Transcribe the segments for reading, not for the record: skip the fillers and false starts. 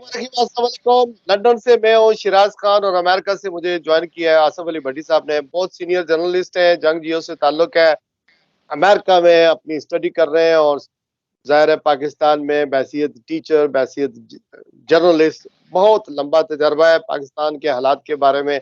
अस्सलाम। लंदन से मैं हूँ शिराज खान और अमेरिका से मुझे ज्वाइन किया है आसफ अली भट्टी साहब ने। बहुत सीनियर जर्नलिस्ट हैं, जंग जियो से ताल्लुक है। अमेरिका में अपनी स्टडी कर रहे हैं और जाहिर है पाकिस्तान में बैसियत टीचर, बैसियत जर्नलिस्ट, बहुत लंबा तजर्बा है पाकिस्तान के हालात के बारे में।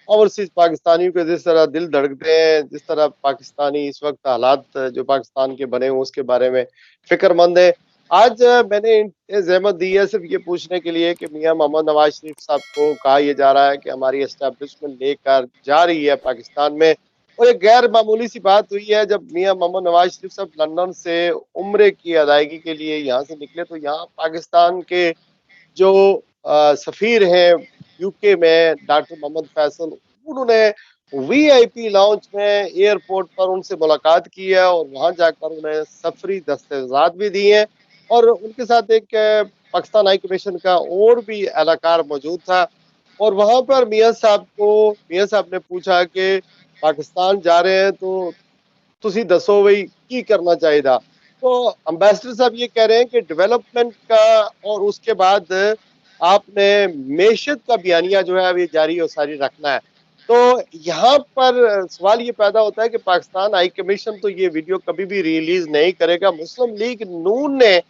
ओवरसीज पाकिस्तानियों के जिस तरह दिल धड़कते हैं, जिस तरह पाकिस्तानी इस वक्त हालात जो पाकिस्तान के बने हुए उसके बारे में फिक्रमंद है। आज मैंने जहमत दी है सिर्फ ये पूछने के लिए कि मियां मोहम्मद नवाज शरीफ साहब को कहा यह जा रहा है कि हमारी एस्टेब्लिशमेंट लेकर जा रही है पाकिस्तान में। और एक गैर मामूली सी बात हुई है, जब मियां मोहम्मद नवाज शरीफ साहब लंदन से उम्रे की अदायगी के लिए यहाँ से निकले तो यहाँ पाकिस्तान के जो सफीर हैं यूके में, डॉक्टर मोहम्मद फैसल, उन्होंने वीआईपी लाउंज में एयरपोर्ट पर उनसे मुलाकात की है और वहां जाकर उन्हें सफरी दस्तावेजात भी दिए हैं। और उनके साथ एक पाकिस्तान हाई कमीशन का और भी एहलकार मौजूद था। और वहां पर मियां साहब ने पूछा कि पाकिस्तान जा रहे हैं तो ਤੁਸੀਂ ਦੱਸो भाई की करना चाहिए था। तो अम्बेसडर साहब ये कह रहे हैं कि डेवलपमेंट का और उसके बाद आपने मेशत का बयानिया जो है अभी जारी और सारी रखना है। तो यहाँ पर सवाल ये पैदा होता है कि पाकिस्तान हाई कमीशन तो ये वीडियो कभी भी रिलीज नहीं करेगा। मुस्लिम लीग नून ने,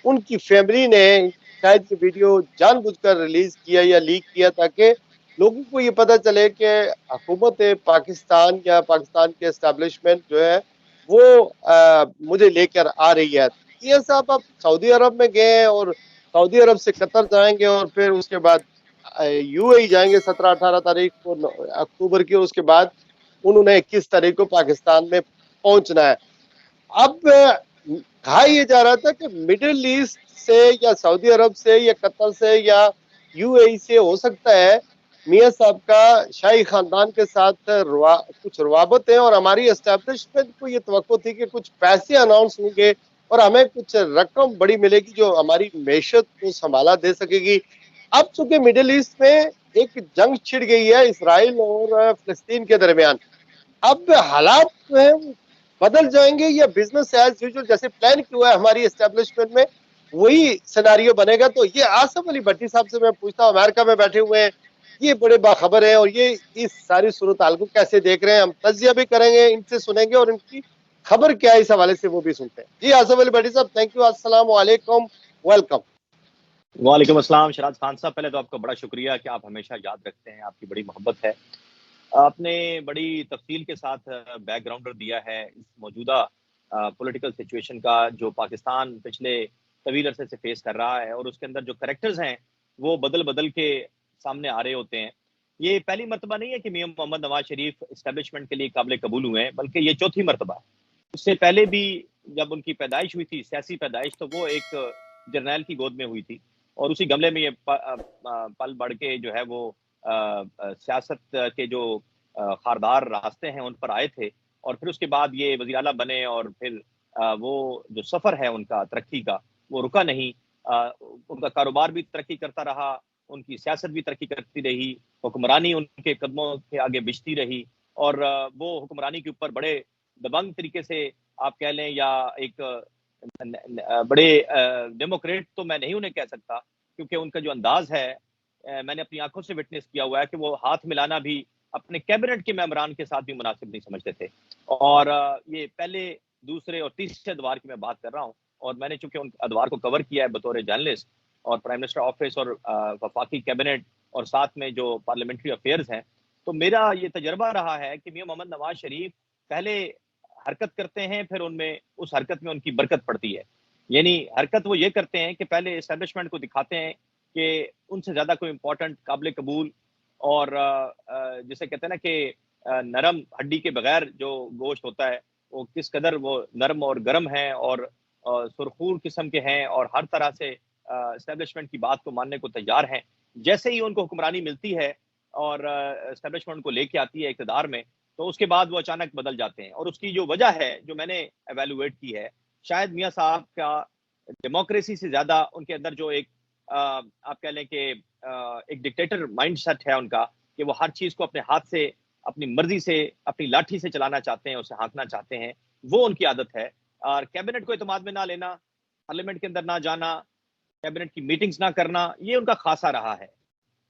उनकी फैमिली ने शायद ये वीडियो जानबूझकर रिलीज किया या लीक किया ताकि लोगों को ये पता चले कि हुकूमत पाकिस्तान या पाकिस्तान के एस्टेब्लिशमेंट जो है वो मुझे लेकर आ रही है। ये साहब आप सऊदी अरब में गए हैं और सऊदी अरब से कतर जाएंगे और फिर उसके बाद यूएई जाएंगे 17-18 तारीख को अक्टूबर की। उसके बाद उन्होंने 21 तारीख को पाकिस्तान में पहुंचना है। अब कहा यह जा रहा था कि मिडिल ईस्ट से या सऊदी अरब से या कतर से या यूएई से हो सकता है मियां साहब का शाही खानदान के साथ कुछ रवाबत है और हमारी एस्टेब्लिशमेंट को ये तवक्को थी कि कुछ पैसे अनाउंस होंगे और हमें कुछ रकम बड़ी मिलेगी जो हमारी मैशत को संभाला दे सकेगी। अब चूंकि मिडिल ईस्ट में एक जंग छिड़ गई है इसराइल और फिलिस्तीन के दरमियान, अब हालात जो है वो बदल जाएंगे या बिजनेस एज यूजुअल जैसे प्लान किया है हमारी एस्टेब्लिशमेंट में वही सिनारियो बनेगा। तो ये आसफ अली भट्टी साहब से मैं पूछता हूँ, अमेरिका में बैठे हुए हैं, ये बड़े बाखबर हैं और ये इस सारी सूरत हाल को कैसे देख रहे हैं। हम तजिया भी करेंगे, इनसे सुनेंगे और इनकी खबर क्या है इस हवाले से वो भी सुनते हैं। जी आसफ अली भट्टी साहब, थैंक यू, अस्सलाम वालेकुम, वेलकम। वालेकुम अस्सलाम शराज खान साहब, पहले तो आपका बड़ा शुक्रिया कि आप हमेशा याद रखते हैं, आपकी बड़ी मोहब्बत है। आपने बड़ी तफसील के साथ बैकग्राउंडर दिया है इस मौजूदा पॉलिटिकल सिचुएशन का जो पाकिस्तान पिछले तवील अरसे से फेस कर रहा है और उसके अंदर जो करेक्टर्स हैं वो बदल बदल के सामने आ रहे होते हैं। ये पहली मरतबा नहीं है कि मियां मोहम्मद नवाज शरीफ इस्टेब्लिशमेंट के लिए काबिल कबूल हुए हैं, बल्कि ये चौथी मरतबा है। उससे पहले भी जब उनकी पैदाइश हुई थी, सियासी पैदाइश, तो वो एक जर्नैल की गोद में हुई थी और उसी गमले में ये पल बढ़ के जो है वो सियासत के जो खारदार रास्ते हैं उन पर आए थे और फिर उसके बाद ये वज़ीर आला बने और फिर वो जो सफ़र है उनका तरक्की का वो रुका नहीं। उनका कारोबार भी तरक्की करता रहा, उनकी सियासत भी तरक्की करती रही, हुक्मरानी उनके कदमों के आगे बिछती रही और वो हुक्मरानी के ऊपर बड़े दबंग तरीके से आप कह लें या एक बड़े डेमोक्रेट तो मैं नहीं उन्हें कह सकता क्योंकि उनका जो अंदाज है मैंने अपनी आंखों से विटनेस किया हुआ है कि वो हाथ मिलाना भी अपने कैबिनेट के मेंबरान के साथ भी मुनासिब नहीं समझते थे। और ये पहले, दूसरे और तीसरे अदवार की मैं बात कर रहा हूँ और मैंने चूंकि उन अदवार को कवर किया है बतौर जर्नलिस्ट और प्राइम मिनिस्टर ऑफिस और वफाकी कैबिनेट और साथ में जो पार्लियामेंट्री अफेयर्स हैं, तो मेरा ये तजर्बा रहा है कि मियां मोहम्मद नवाज शरीफ पहले हरकत करते हैं, फिर उनमें उस हरकत में उनकी बरकत पड़ती है। यानी हरकत वो ये करते हैं कि पहले एस्टेब्लिशमेंट को दिखाते हैं कि उनसे ज़्यादा कोई इंपॉर्टेंट, काबिल कबूल और जिसे कहते हैं ना कि नरम हड्डी के बगैर जो गोश्त होता है वो किस कदर वो नरम और गर्म है और सुरखूर किस्म के हैं और हर तरह से एस्टेब्लिशमेंट की बात को मानने को तैयार हैं। जैसे ही उनको हुक्मरानी मिलती है और एस्टेब्लिशमेंट को लेके आती है इक़्तिदार में, तो उसके बाद वो अचानक बदल जाते हैं और उसकी जो वजह है जो मैंने एवेलुएट की है, शायद मियां साहब का डेमोक्रेसी से ज्यादा उनके अंदर जो एक आप कह लें कि एक डिक्टेटर माइंडसेट है उनका कि वो हर चीज को अपने हाथ से, अपनी मर्जी से, अपनी लाठी से चलाना चाहते हैं, उसे हाँकना चाहते हैं, वो उनकी आदत है। और कैबिनेट को इत्मीनान में ना लेना, पार्लियामेंट के अंदर ना जाना, कैबिनेट की मीटिंग्स ना करना, ये उनका खासा रहा है।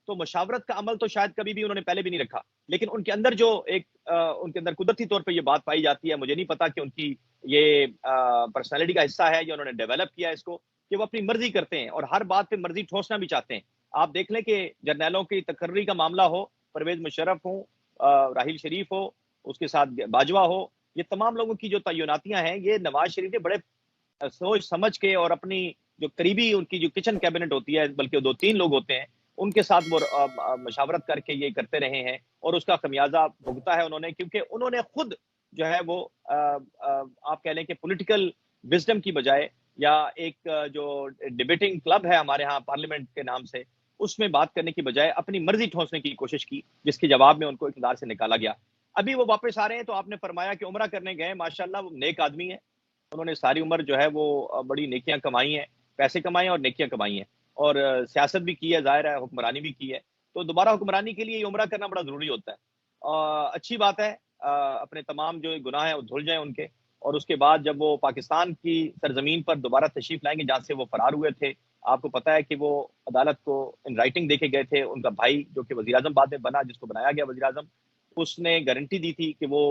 तो मशावरत का अमल तो शायद कभी भी उन्होंने पहले भी नहीं रखा, लेकिन उनके अंदर जो एक उनके अंदर कुदरती तौर पे ये बात पाई जाती है, मुझे नहीं पता कि उनकी ये पर्सनैलिटी का हिस्सा है या उन्होंने डेवलप किया है इसको, कि वो अपनी मर्जी करते हैं और हर बात पे मर्जी ठोसना भी चाहते हैं। आप देख लें कि जर्नैलों की तकर्री का मामला हो, परवेज मुशर्रफ हो, राहील शरीफ हो, उसके साथ बाजवा हो, ये तमाम लोगों की जो तैनातियां हैं, ये नवाज शरीफ ने बड़े सोच समझ के और अपनी जो करीबी उनकी जो किचन कैबिनेट होती है, बल्कि 2-3 लोग होते हैं, उनके साथ वो मशावरत करके ये करते रहे हैं और उसका खमियाजा भुगता है उन्होंने, क्योंकि उन्होंने खुद जो है वो आप कह लें कि पॉलिटिकल विजडम की बजाय या एक जो डिबेटिंग क्लब है हमारे यहाँ पार्लियामेंट के नाम से, उसमें बात करने की बजाय अपनी मर्जी ठोंसने की कोशिश की, जिसके जवाब में उनको इक़्तिदार से निकाला गया। अभी वो वापस आ रहे हैं, तो आपने फरमाया कि उम्रा करने गए, माशाल्लाह वो नेक आदमी है। उन्होंने सारी उम्र जो है वो बड़ी नेकियां कमाई हैं, पैसे कमाए और नेकियां कमाई हैं और सियासत भी की है, ज़ाहिर है हुक्मरानी भी की है। तो दोबारा हुक्मरानी के लिए ये उम्रा करना बड़ा ज़रूरी होता है। अच्छी बात है, अपने तमाम जो गुनाह हैं वो धुल जाएँ उनके, और उसके बाद जब वो पाकिस्तान की सरज़मीन पर दोबारा तशरीफ़ लाएँगे जहाँ से वो फ़रार हुए थे। आपको पता है कि वो अदालत को इन राइटिंग देके गए थे। उनका भाई जो कि वज़ीर-ए-आज़म बाद में बना, जिसको बनाया गया वज़ीर-ए-आज़म, उसने गारंटी दी थी कि वो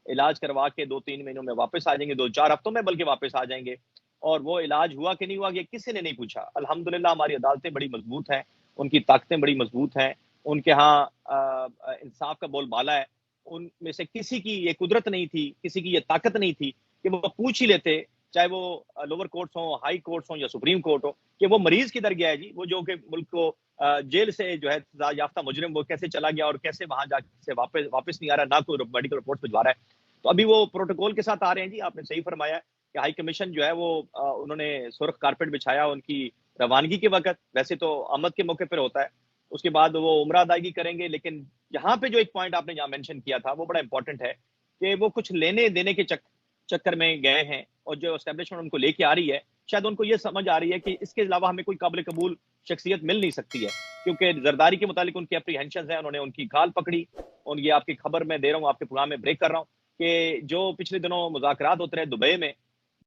इलाज करवा के 2-3 महीनों में वापस आ जाएँगे, 2-4 हफ्तों में बल्कि वापस आ जाएँगे। और वो इलाज हुआ कि नहीं हुआ, ये किसी ने नहीं पूछा। अल्हम्दुलिल्लाह हमारी अदालतें बड़ी मज़बूत हैं, उनकी ताकतें बड़ी मज़बूत हैं, उनके यहाँ इंसाफ का बोलबाला है। उनमें से किसी की ये कुदरत नहीं थी, किसी की ये ताकत नहीं थी कि वो पूछ ही लेते, चाहे वो लोअर कोर्ट्स हों, हाई कोर्ट्स हों या सुप्रीम कोर्ट हो, कि वो मरीज़ किधर गया है जी? वो जो कि मुल्क को जेल से जो है सज़ा याफ्ता मुजरिम वो कैसे चला गया और कैसे वहाँ जाके वापस वापस नहीं आ रहा, ना कोई मेडिकल रिपोर्ट्स भिजवा रहा है। तो अभी वो प्रोटोकॉल के साथ आ रहे हैं जी, आपने सही फरमाया कि हाई कमीशन जो है वो उन्होंने सुर्ख कारपेट बिछाया उनकी रवानगी के वक़्त, वैसे तो आमद के मौके पर होता है। उसके बाद वो उम्रा अदायगी करेंगे, लेकिन यहाँ पे जो एक पॉइंट आपने यहाँ मेंशन किया था, वो बड़ा इंपॉर्टेंट है कि वो कुछ लेने-देने के चक्कर में गए हैं और जो एस्टेब्लिशमेंट उनको लेके आ रही है, शायद उनको ये समझ आ रही है कि इसके अलावा हमें कोई काबिल कबूल शख्सियत मिल नहीं सकती है। क्योंकि ज़रदारी के मुतालिक उनकी एप्रीहेंशंस हैं, उन्होंने उनकी खाल पकड़ी और ये आपकी खबर मैं दे रहा हूँ, आपके प्रोग्राम में ब्रेक कर रहा हूँ कि जो पिछले दिनों मुज़ाकरात होते रहे दुबई में,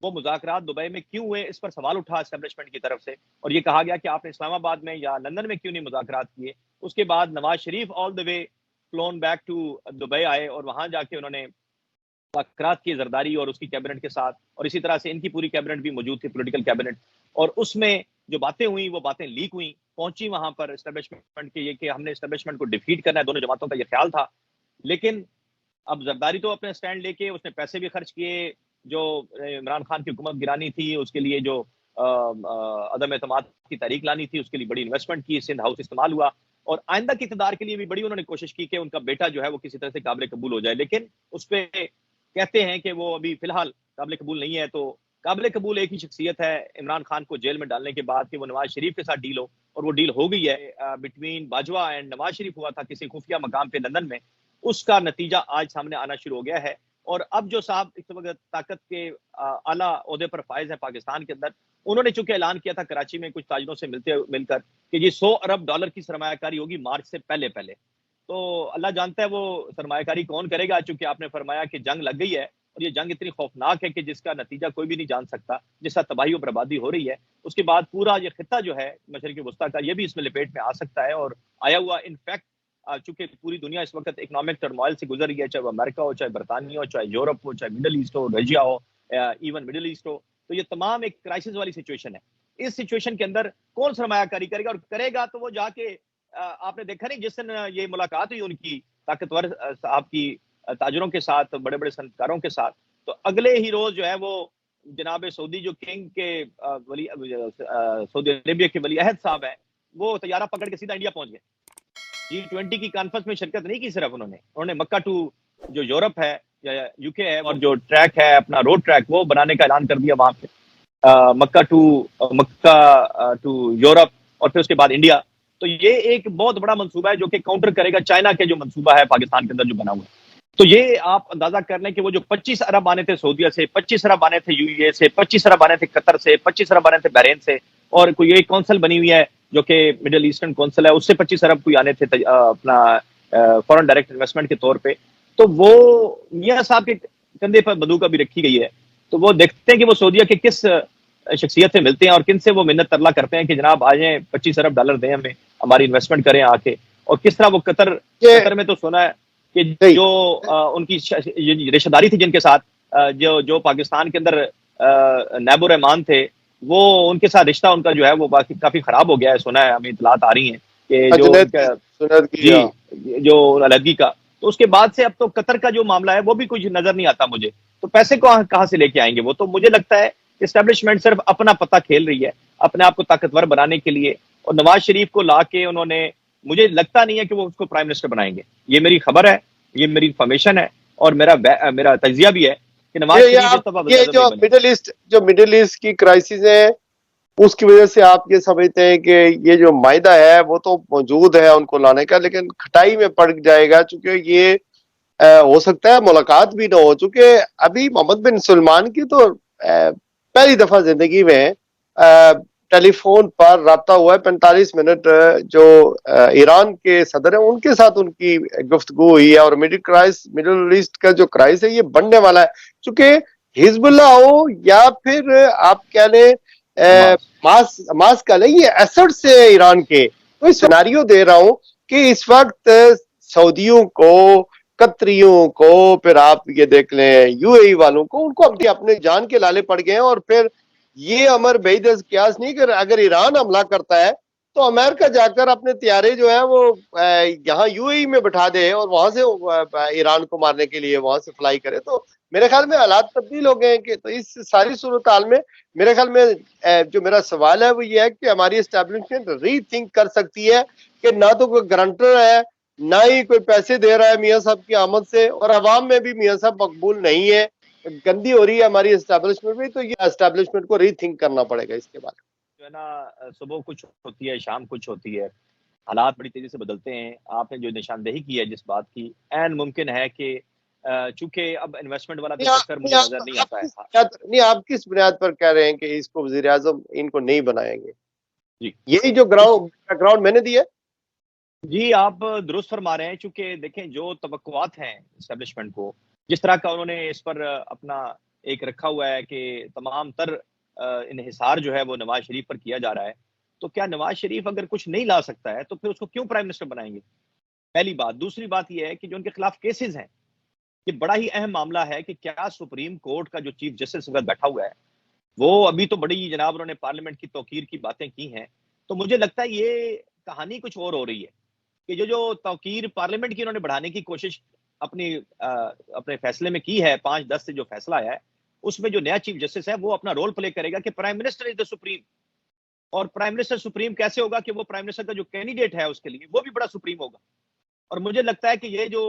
वो मुज़ाकरात दुबई में क्यों हुए, इस पर सवाल उठा एस्टेब्लिशमेंट की तरफ से और ये कहा गया कि आपने इस्लामाबाद में या लंदन में क्यों नहीं मुज़ाकरात किए। उसके बाद Nawaz Sharif all the way flown back to Dubai आए और वहाँ जाके उन्होंने मुज़ाकरात किए ज़रदारी और उसकी कैबिनेट के साथ, और इसी तरह से इनकी पूरी कैबिनेट भी मौजूद थी, पॉलिटिकल कैबिनेट, और उसमें जो बातें हुई वो बातें लीक हुई, पहुंची वहां पर एस्टेब्लिशमेंट के, ये कि हमने एस्टेब्लिशमेंट को डिफीट करना है, दोनों जमातों का ये ख्याल था। लेकिन अब जरदारी तो अपने स्टैंड लेके उसने पैसे भी खर्च किए, जो इमरान खान की हुकूमत गिरानी थी उसके लिए, जो अदम एतमाद की तहरीक लानी थी उसके लिए बड़ी इन्वेस्टमेंट की, सिंध हाउस इस्तेमाल हुआ, और आइंदा के इक़्तिदार के लिए भी बड़ी उन्होंने कोशिश की कि उनका बेटा जो है वो किसी तरह से काबिल कबूल हो जाए। लेकिन उस पे कहते हैं कि वो अभी फिलहाल काबिल कबूल नहीं है। तो काबिल कबूल एक ही शख्सियत है इमरान खान को जेल में डालने के बाद कि वो नवाज शरीफ के साथ डील हो, और वो डील हो गई है बिटवीन बाजवा एंड नवाज शरीफ, हुआ था किसी खुफिया मकाम पे लंदन में। उसका नतीजा आज सामने आना शुरू हो गया है, और अब जो साहब इस वक्त ताकत के आला ओहदे पर फायज है पाकिस्तान के अंदर, उन्होंने चूंकि ऐलान किया था कराची में कुछ ताजरों से मिलकर कि ये $100 अरब की सरमायाकारी होगी मार्च से पहले पहले। तो अल्लाह जानता है वो सरमायाकारी कौन करेगा, चूंकि आपने फरमाया कि जंग लग गई है और ये जंग इतनी खौफनाक है कि जिसका नतीजा कोई भी नहीं जान सकता, जिसका तबाही और बर्बादी हो रही है। उसके बाद पूरा ये खिता जो है मशरिकी वस्ता का, ये भी इसमें लपेट में आ सकता है और आया हुआ। इनफैक्ट चूंकि पूरी दुनिया इस वक्त इकोनॉमिक टर्मोइल से गुजर रही है, चाहे वो अमेरिका हो, चाहे बरतानिया हो, चाहे यूरोप हो, चाहे मिडल ईस्ट हो, रशिया हो, इवन मिडल ईस्ट हो, तो ये तमाम एक क्राइसिस वाली सिचुएशन है। इस सिचुएशन के अंदर कौन सरमायाकारी करेगा, और करेगा तो वो जाके आपने देखा नहीं जिस दिन ये मुलाकात हुई उनकी ताकतवर साहब की ताजरों के साथ, बड़े बड़े संस्कारों के साथ, तो अगले ही रोज जो है वो जनाब सऊदी जो किंग के सऊदी अरेबिया के वली अहद साहब है, वो तैयारा पकड़ के सीधा इंडिया पहुंच गए। G20 की कॉन्फ्रेंस में शिरकत नहीं की, सिर्फ उन्होंने मक्का टू जो यूरोप है या यूके है, और जो ट्रैक है अपना रोड ट्रैक वो बनाने का ऐलान कर दिया वहां पे, मक्का टू यूरोप, और फिर उसके बाद इंडिया। तो ये एक बहुत बड़ा मंसूबा है जो कि काउंटर करेगा चाइना के जो मंसूबा है पाकिस्तान के अंदर जो बना हुआ है। तो ये आप अंदाजा कर लें कि वो जो 25 अरब आने थे सऊदीया से, 25 अरब आने थे यूएई से, 25 अरब आने थे कतर से, 25 अरब आने थे बहरीन से, और कोई एक कौंसल बनी हुई है जो कि मिडिल ईस्टर्न कौंसल है, उससे 25 अरब कोई आने थे अपना फॉरेन डायरेक्ट इन्वेस्टमेंट के तौर पे। तो वो मियां साहब के कंधे पर बंदूक भी रखी गई है। तो वो देखते हैं कि वो सऊदीया के किस शख्सियत से मिलते हैं और किन से वो मिन्नत तरला करते हैं कि जनाब आ जाएं, $25 अरब दें हमें, हमारी इन्वेस्टमेंट करें आके। और किस तरह वो कतर ये कतर में तो सुना है कि नहीं। जो उनकी रिश्तेदारी थी जिनके साथ, जो जो पाकिस्तान के अंदर नैब रहमान थे, वो उनके साथ रिश्ता उनका जो है वो बाकी काफी खराब हो गया है, सुना है, हमें इतलात आ रही हैं कि जो जुनैद की उनका, जुनैद की हाँ। जी, जो अलहदगी का, तो उसके बाद से अब तो कतर का जो मामला है वो भी कुछ नजर नहीं आता मुझे। तो पैसे कहाँ से लेके आएंगे वो? तो मुझे लगता है इस्टेब्लिशमेंट सिर्फ अपना पता खेल रही है, अपने आप को ताकतवर बनाने के लिए। और नवाज शरीफ को ला के उन्होंने, मुझे लगता नहीं है कि वो उसको प्राइम मिनिस्टर बनाएंगे। ये मेरी खबर है, ये मेरी इंफॉर्मेशन है, और मेरा तजिया भी है कि नवाज ये शरीफ इस आप दफा ये वज़ीर-ए-आज़म नहीं बनेंगे। जो मिडिल ईस्ट की क्राइसिस है उसकी वजह से आप ये समझते हैं कि ये जो मायदा है वो तो मौजूद है उनको लाने का, लेकिन खटाई में पड़ जाएगा, क्योंकि ये हो सकता है मुलाकात भी ना हो। चूंकि अभी मोहम्मद बिन सलमान की तो पहली दफा जिंदगी में टेलीफोन पर राब्ता हुआ है 45 मिनट, जो ईरान के सदर है उनके साथ उनकी गुफ्तगू हुई है। और मिडिल ईस्ट का जो क्राइस है ये बढ़ने वाला है, चूंकि हिजबुल्ला हो या फिर आप कह लें हमास। मास कह लें, ये एसेट्स है ईरान के। तो इस सिनेरियो दे रहा हूं कि इस वक्त सऊदियों को, कतरियों को, फिर आप ये देख लें यूएई वालों को, उनको अपने अपने जान के लाले पड़ गए हैं। और फिर ये अमर बेदस क्यास नहीं कर, अगर ईरान हमला करता है तो अमेरिका जाकर अपने त्यारे जो है वो यहाँ यूएई में बैठा दे और वहां से ईरान को मारने के लिए वहां से फ्लाई करे। तो मेरे ख्याल में हालात तब्दील हो गए हैं कि, तो इस सारी सूरत हाल में मेरे ख्याल में जो मेरा सवाल है वो ये है कि हमारी एस्टेब्लिशमेंट रीथिंक कर सकती है कि ना तो कोई गारंटर है, ना ही कोई पैसे दे रहा है मियाँ साहब की आमद से, और अवाम में भी मियाँ साहब मकबूल नहीं है, गंदी हो रही है हमारी एस्टेब्लिशमेंट भी। तो ये एस्टेब्लिशमेंट को रीथिंक करना पड़ेगा इसके बारे जो है ना, सुबह कुछ होती है, शाम कुछ होती है, हालात बड़ी तेजी से बदलते हैं। आपने जो निशानदेही की है जिस बात की, ऐन मुमकिन है कि चूंकि अब इन्वेस्टमेंट वाला में। तो चक्कर मुझे नजर नहीं आता है। हाँ, आप किस बुनियाद पर कह रहे हैं कि इसको वजीर आजम इनको नहीं बनाएंगे? जी। यही जो इस ग्राउंड मैंने दिया। जी, आप दुरुस्त फरमा रहे हैं, चूँकि देखें जो तवक्कुआत हैं एस्टेब्लिशमेंट को, जिस तरह का उन्होंने इस पर अपना एक रखा हुआ है कि तमाम तर इन्हिसार जो है वो नवाज़ शरीफ पर किया जा रहा है। तो क्या नवाज़ शरीफ अगर कुछ नहीं ला सकता है, तो फिर उसको क्यों प्राइम मिनिस्टर बनाएँगे? पहली बात। दूसरी बात ये है कि जो उनके खिलाफ केसेज़ हैं, ये बड़ा ही अहम मामला है कि क्या सुप्रीम कोर्ट का जो चीफ जस्टिस इस वक़्त बैठा हुआ है, वो अभी तो बड़ी जनाब उन्होंने पार्लियामेंट की तौकीर की बातें की हैं। तो मुझे लगता है ये कहानी कुछ और हो रही है। कि जो तौकीर पार्लियामेंट की उन्होंने बढ़ाने की कोशिश अपने फैसले में की है, 5-10 से जो फैसला आया है, उसमें जो नया चीफ जस्टिस है वो अपना रोल प्ले करेगा कि prime minister is the supreme. और प्राइम मिनिस्टर सुप्रीम कैसे होगा कि वो प्राइम मिनिस्टर का जो कैंडिडेट है उसके लिए वो भी बड़ा सुप्रीम होगा। और मुझे लगता है कि ये जो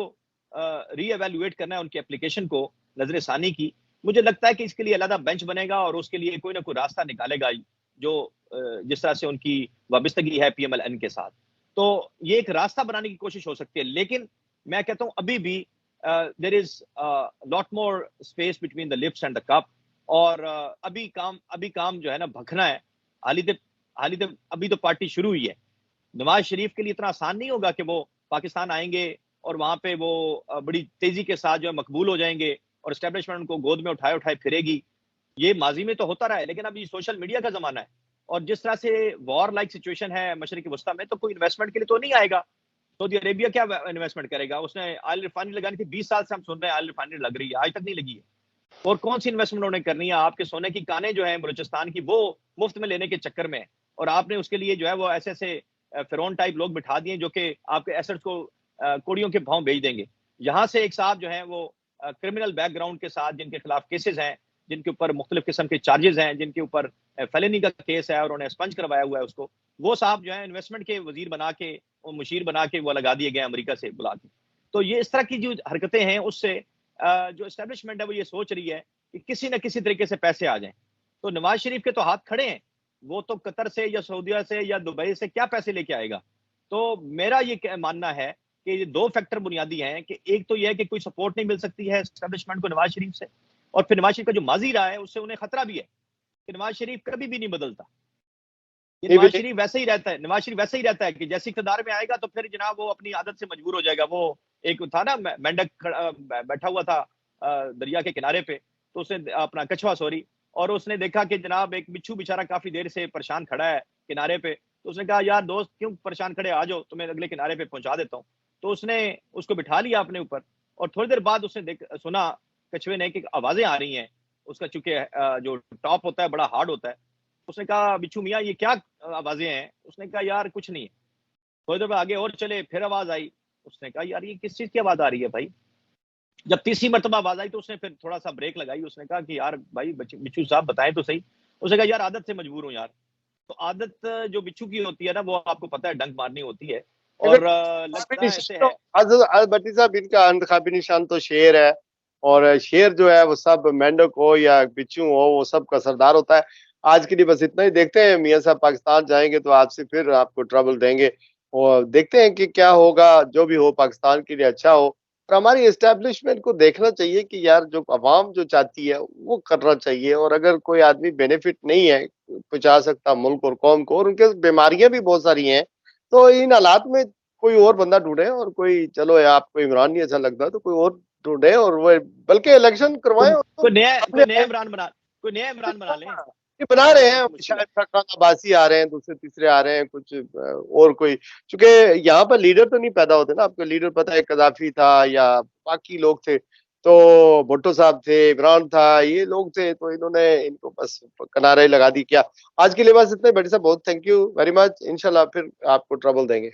री-एवैल्यूएट करना है उनकी एप्लीकेशन को, नजर सानी की, मुझे लगता है कि इसके लिए अलग बेंच बनेगा और उसके लिए कोई ना कोई रास्ता निकालेगा, जो जिस तरह से उनकी वाबस्तगी है पीएमएलएन के साथ। तो ये एक रास्ता बनाने की कोशिश हो सकती है, लेकिन मैं कहता हूं अभी भी there is lot more space between the lips and the cup. और अभी काम जो है ना भखना है। हाली तक अभी तो पार्टी शुरू हुई है। नवाज शरीफ के लिए इतना आसान नहीं होगा कि वो पाकिस्तान आएंगे और वहां पे वो बड़ी तेजी के साथ जो है मकबूल हो जाएंगे और एस्टेब्लिशमेंट उनको गोद में उठाए उठाए फिरेगी। ये माजी में तो होता रहा है, लेकिन अब ये सोशल मीडिया का जमाना है। और जिस तरह से वॉर लाइक सिचुएशन है मशरक वस्ता में, तो कोई इन्वेस्टमेंट के लिए तो नहीं आएगा। सऊदी अरेबिया क्या इन्वेस्टमेंट करेगा? उसने ऑयल रिफाइनरी लगानी थी, 20 साल से हम सुन रहे हैं ऑयल रिफाइनरी लग रही है, आज तक नहीं लगी है। और कौन सी इन्वेस्टमेंट उन्होंने करनी है? आपके सोने की कानें जो है बलूचिस्तान की, वो मुफ्त में लेने के चक्कर में है। और आपने उसके लिए जो है वो ऐसे ऐसे फिरौन टाइप लोग बिठा दिए जो कि आपके एसेट्स को कोड़ियों के भाव बेच देंगे। यहाँ से एक साहब जो है वो क्रिमिनल बैकग्राउंड के साथ, जिनके खिलाफ केसेस हैं, जिनके ऊपर मुख्तलिफ किस्म के चार्जेस हैं, जिनके ऊपर फेलेनी का केस है और उन्होंने स्पंज करवाया हुआ है उसको, वो साहब जो है इन्वेस्टमेंट के वजीर बना के, वो मुशीर बना के वो लगा दिए गए अमेरिका से बुला के। तो ये इस तरह की जो हरकतें हैं उससे जो एस्टेब्लिशमेंट है वो ये सोच रही है कि किसी न किसी तरीके से पैसे आ जाएं। तो नवाज शरीफ के तो हाथ खड़े हैं, वो तो कतर से या सऊदीया से या दुबई से क्या पैसे लेके आएगा? तो मेरा ये मानना है कि ये दो फैक्टर बुनियादी हैं कि एक तो ये है कि कोई सपोर्ट नहीं मिल सकती है एस्टेब्लिशमेंट को नवाज शरीफ से, और फिर नवाज शरीफ का जो माजी रहा है उससे उन्हें खतरा भी है कि नवाज शरीफ कभी भी नहीं बदलता। ये नवाज में। शरीफ वैसे ही रहता है, नवाज शरीफ वैसे ही रहता है कि जैसे इक़्तिदार में आएगा तो फिर जनाब वो अपनी आदत से मजबूर हो जाएगा। वो एक था ना मेंढक बैठा हुआ था दरिया के किनारे पे, तो उसने अपना कछुआ, सॉरी, और उसने देखा कि जनाब एक बिच्छू बेचारा काफी देर से परेशान खड़ा है किनारे पे, तो उसने कहा यार दोस्त क्यों परेशान खड़े, आ जाओ तुम्हें अगले किनारे पे पहुंचा देता हूँ। तो उसने उसको बिठा लिया अपने ऊपर, और थोड़ी देर बाद उसने सुना कछुए ने कि आवाजें आ रही हैं उसका, चूंकि जो टॉप होता है बड़ा हार्ड होता है। उसने कहा बिच्छू मियाँ ये क्या आवाजें हैं? उसने कहा यार कुछ नहीं है। थोड़ी देर आगे और चले, फिर आवाज आई। उसने कहा यार ये किस चीज की आवाज आ रही है भाई? जब तीसरी मरतबा आवाज आई तो उसने फिर थोड़ा सा ब्रेक लगाई। उसने कहा कि यार भाई बिच्छू साहब बताएं तो सही। उसने कहा यार आदत से मजबूर हूँ यार। तो आदत जो बिच्छू की होती है ना, वो आपको पता है डंक मारनी होती है, और काफी लगता ऐसे निशान है। तो भट्टी साहब, इनका अंतखाबी निशान तो शेर है। और शेर जो है वो सब मेंढक हो या बिच्छू हो, वो सब का सरदार होता है। आज के लिए बस इतना ही। देखते हैं मियां साहब पाकिस्तान जाएंगे तो आपसे फिर आपको ट्रबल देंगे, और देखते हैं कि क्या होगा। जो भी हो पाकिस्तान के लिए अच्छा हो। और हमारी एस्टेब्लिशमेंट को देखना चाहिए कि यार जो अवाम जो चाहती है वो करना चाहिए। और अगर कोई आदमी बेनिफिट नहीं है पहुंचा सकता मुल्क और कौम को, और उनके बीमारियां भी बहुत सारी हैं, तो इन हालात में कोई और बंदा ढूंढे। और कोई, चलो यार आपको इमरान नहीं अच्छा लगता तो कोई और ढूंढे, और वो बल्कि इलेक्शन करवाएं और तो अपने कोई नया इमरान बना लें। ये बना रहे हैं। तो मुश्किल है। शायद फरहान अब्बासी आ रहे हैं, दूसरे तीसरे आ रहे हैं कुछ, और कोई। क्योंकि यहाँ पर लीडर तो नहीं पैदा होते ना। आपको लीडर पता है कदाफी था या बाकी लोग थे, तो भुट्टो साहब थे, इमरान था, ये लोग थे, तो इन्होंने इनको बस किनारे लगा दी। क्या आज के लिए बस इतने। बड़ी साहब बहुत थैंक यू वेरी मच। इंशाल्लाह फिर आपको ट्रबल देंगे।